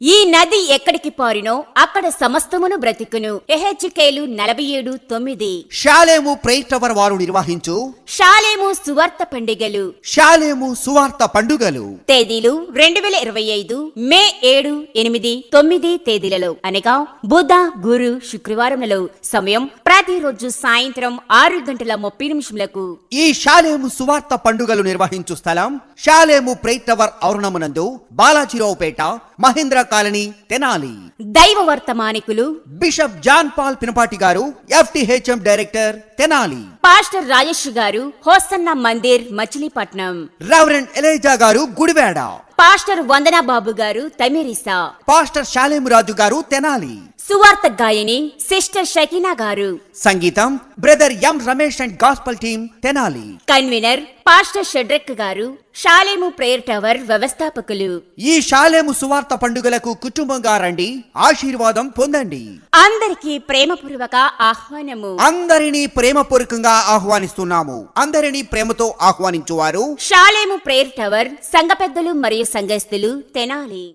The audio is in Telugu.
ఈ నది ఎక్కడికి పారినో అక్కడ సమస్తమును బ్రతికును. ఎహెచ్కేలు 47:9. షాలేము ప్రేయర్ టవర్ వారు నిర్వహించు షాలేము సువార్త పండుగలు. షాలేము సువార్త పండుగలు తేదీలు 2025 మే 7, 8, 9 తేదీలలో అనగా బుధ, గురు, శుక్రవారములలో. సమయం ప్రతిరోజు సాయంత్రం 6:30 ఈ షాలేము సువార్త పండుగలు నిర్వహించు స్థలం షాలేము ప్రేయర్ టవర్ ఆవరణమునందు బాలాజీరావుపేట, మహేంద్ర కాలనీ, తెనాలి. దైవ వర్తమానికులు బిషప్ జాన్ పాల్ పినపాటి గారు, FTHM director, Tenali. Pastor Rajesh గారు, Hosanna Mandir, Machilipatnam. Reverend Elijah గారు, గుడివాడ. పాస్టర్ వందనా బాబు గారు, తమిరిసా. పాస్టర్ షాలేము రాజు గారు, తెనాలి. సువార్త గాయని సిస్టర్ షకీనా గారు. సంగీతం brother M Ramesh and gospel team, Tenali. Convener pastor Shadrach గారు, షాలేము ప్రేయర్ టవర్ వ్యవస్థాపకులు. ఈ షాలేము సువార్త పండుగలకు కుటుంబంగా రండి, ఆశీర్వాదం పొందండి. అందరికీ ప్రేమపూర్వక ఆహ్వానము. అందరినీ ప్రేమపూర్వకంగా ఆహ్వానిస్తున్నాము. అందరినీ ప్రేమతో ఆహ్వానించువారు షాలేము ప్రేయర్ టవర్ సంఘ పెద్దలు మరియు సంఘస్థులు, తెనాలి.